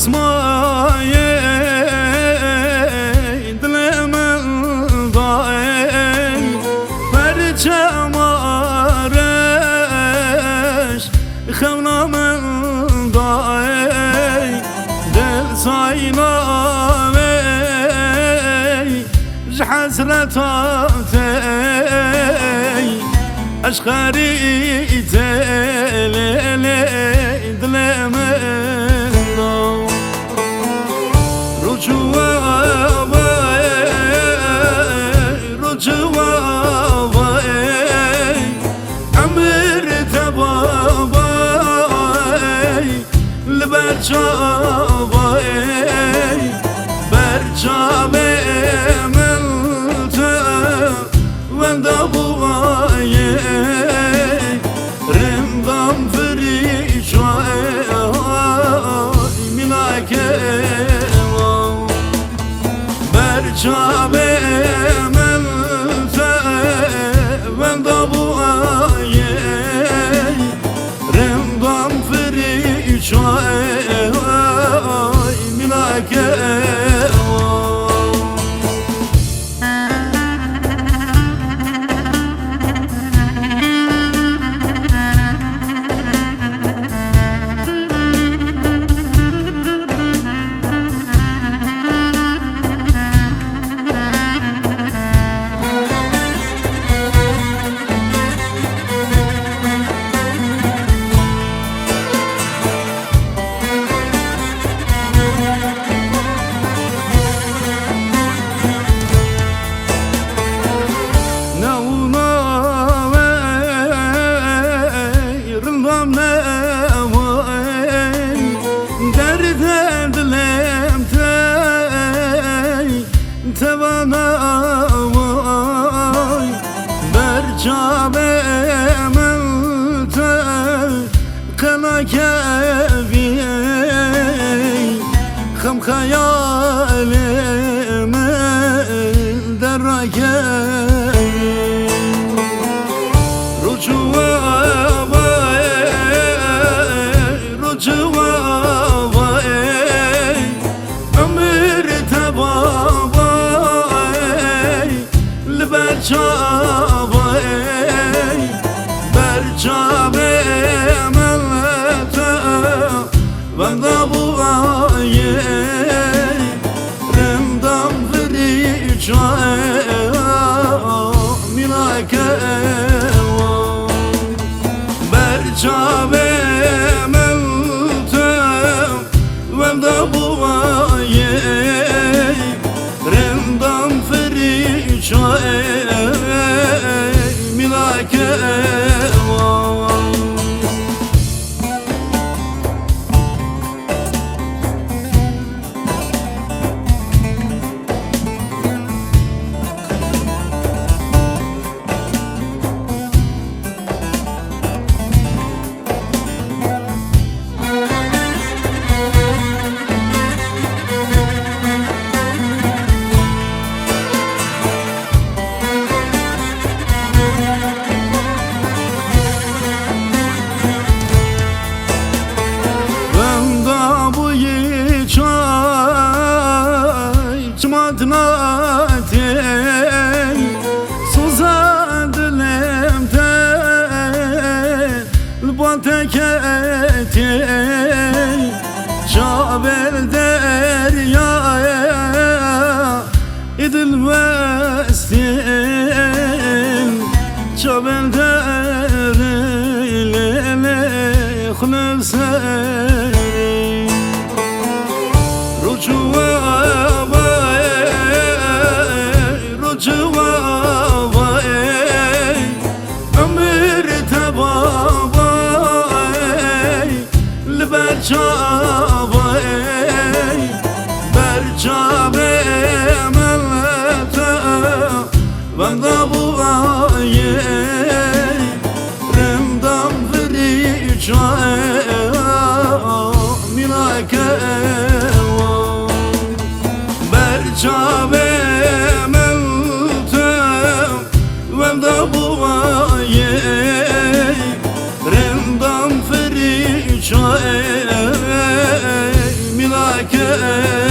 اسمای دل من دای پرچم آرش خمنا من دای دل سایلاوی حسرتاتي اشخاري تلي دلمن رجوا رجوا عمر تبابا لبرجابا برجابا Bercabe melte ben de bu aye Remdan feri çay milake Bercabe melte kalakevi Kham khayalime derrakevi Rujua rujua Amir tababa Bercabe Bercabe mellete ben de bu aye Remdan veri çay milake Bercabe mellete ben de bu aye Remdan veri çay milake Madnatin Suzadlem tel Lbanteketin Cabel deryaya İdilmestin Cabel deryele Khulefserin Rujua Bercabe Bercabe mellete ben de bu aye Remdan veri çay milake Bercabe melte ben de bu aye Remdan veri çay milake çeker